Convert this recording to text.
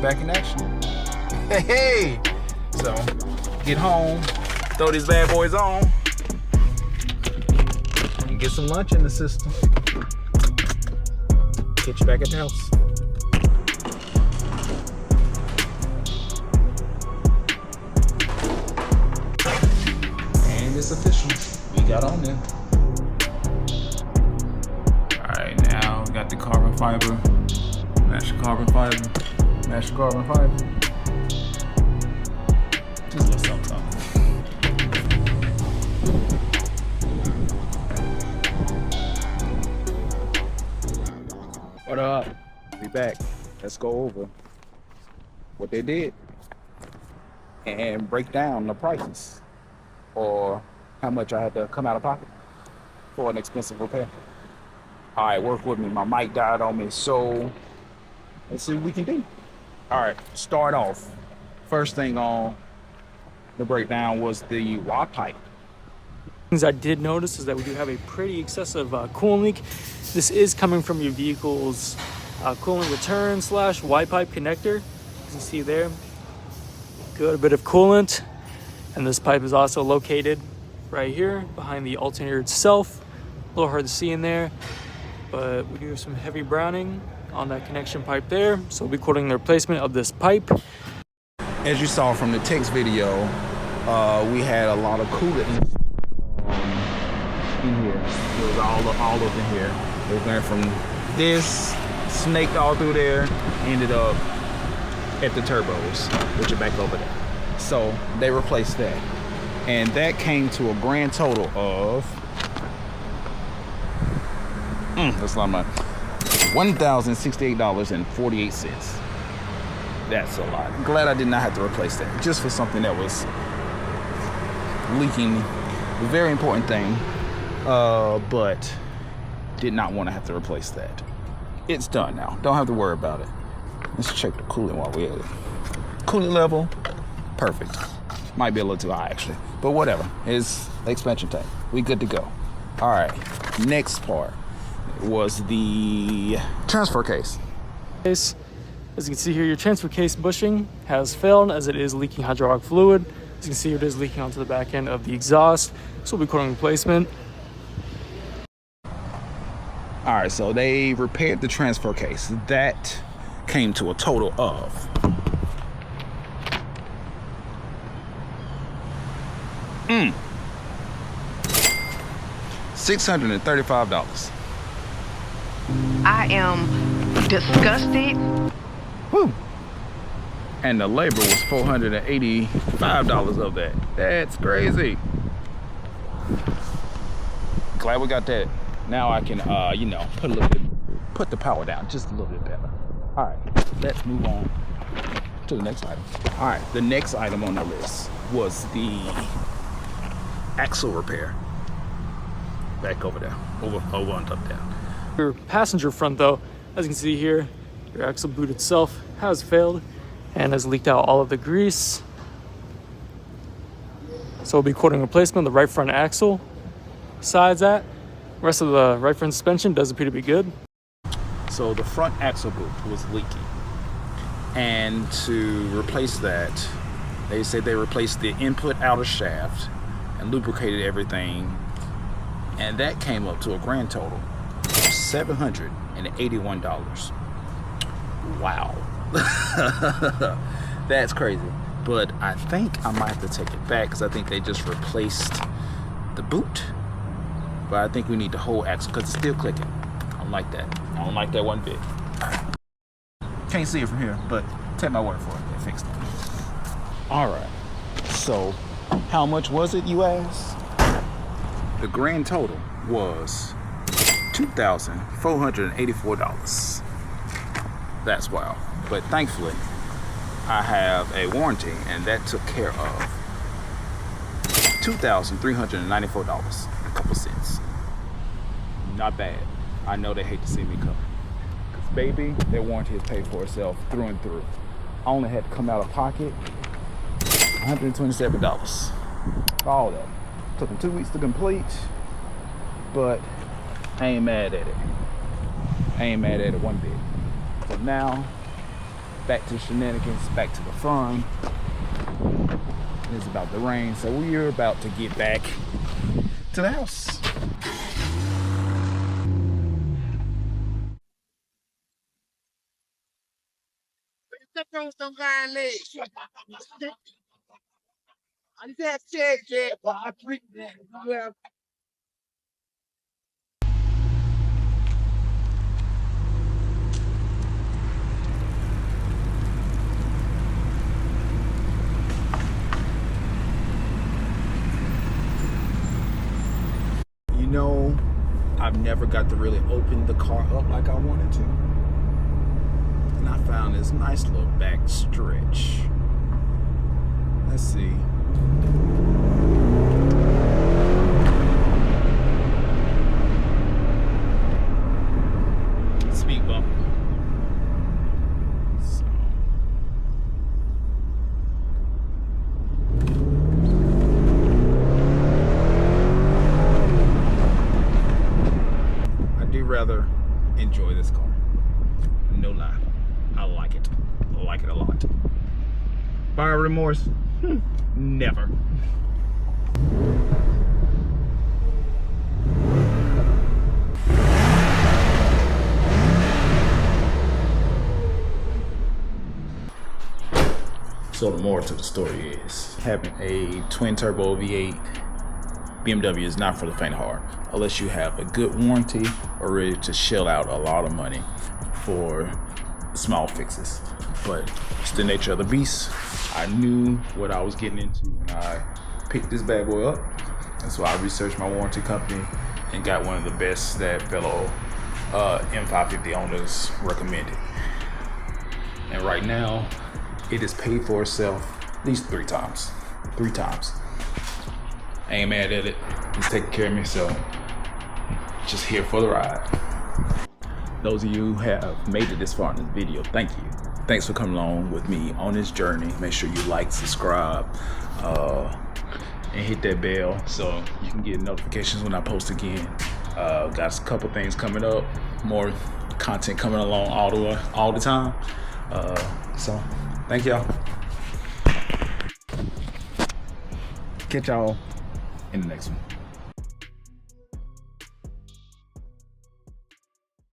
back in action. Hey! So, get home, throw these bad boys on, and get some lunch in the system. Catch you back at the house. And it's official. We got on there. Alright, now we got the carbon fiber. Mash the carbon fiber. Mash the carbon fiber. Just a little something. What up? We back. Let's go over what they did and break down the prices or how much I had to come out of pocket for an expensive repair. All right, work with me. My mic died on me, so let's see what we can do. All right, start off. First thing on the breakdown was the watt pipe. Things I did notice is that we do have a pretty excessive coolant leak. This is coming from your vehicle's coolant return / Y pipe connector. As you see there, good bit of coolant. And this pipe is also located right here behind the alternator itself. A little hard to see in there, but we do have some heavy browning on that connection pipe there. So we'll be quoting the replacement of this pipe. As you saw from the text video, we had a lot of coolant in here. It was all up in here. It went from this, snaked all through there, ended up at the turbos, which are back over there. So they replaced that. And that came to a grand total of, that's a lot of money, $1,068.48. That's a lot. Glad I did not have to replace that, just for something that was leaking. A very important thing, but did not want to have to replace that. It's done now. Don't have to worry about it. Let's check the coolant while we're at it. Coolant level, perfect. Might be a little too high actually, but whatever. It's the expansion tank. We good to go. All right, next part was the transfer case. As you can see here, your transfer case bushing has failed as it is leaking hydraulic fluid. As you can see, it is leaking onto the back end of the exhaust. So we'll be quoting replacement. All right, so they repaired the transfer case. That came to a total of $635. I am disgusted. Woo. And the labor was $485 of that. That's crazy. Glad we got that. Now I can, put the power down just a little bit better. All right, let's move on to the next item. All right, the next item on the list was the axle repair. Back over there, over and up down. Your passenger front though, as you can see here, your axle boot itself has failed and has leaked out all of the grease. So we'll be quoting replacement of the right front axle. Besides that, the rest of the right front suspension does appear to be good. So the front axle boot was leaking, and to replace that, they said they replaced the input outer shaft and lubricated everything, and that came up to a grand total of $781. Wow. That's crazy. But I think I might have to take it back because I think they just replaced the boot. But I think we need the whole axle because it's still clicking. I don't like that. I don't like that one bit. Can't see it from here, but take my word for it. They fixed it. All right. So how much was it, you ask? The grand total was $2,484. That's wild. But thankfully, I have a warranty, and that took care of $2,394, a couple cents. Not bad. I know they hate to see me come. Because baby, their warranty has paid for itself through and through. I only had to come out of pocket $127 for all that. Took them 2 weeks to complete, but I ain't mad at it. I ain't mad at it one bit. So now back to the shenanigans, back to the fun. It's about to rain, so we're about to get back to the house. You know, I've never got to really open the car up like I wanted to. And I found this nice little back stretch. Let's see. Speed bump. So. I do rather enjoy this car. No lie. I like it. I like it a lot. Buyer remorse? Never. So the moral to the story is having a twin turbo V8 BMW is not for the faint of heart unless you have a good warranty or ready to shell out a lot of money for small fixes. But it's the nature of the beast. I knew what I was getting into when I picked this bad boy up. That's why I researched my warranty company and got one of the best that fellow M550 owners recommended. And right now, it has paid for itself at least 3 times. 3 times. I ain't mad at it. It's taking care of me, so just here for the ride. Those of you who have made it this far in this video, thank you. Thanks for coming along with me on this journey. Make sure you like, subscribe, and hit that bell so you can get notifications when I post again. Got a couple things coming up, more content coming along all the time. So thank y'all. Catch y'all in the next one.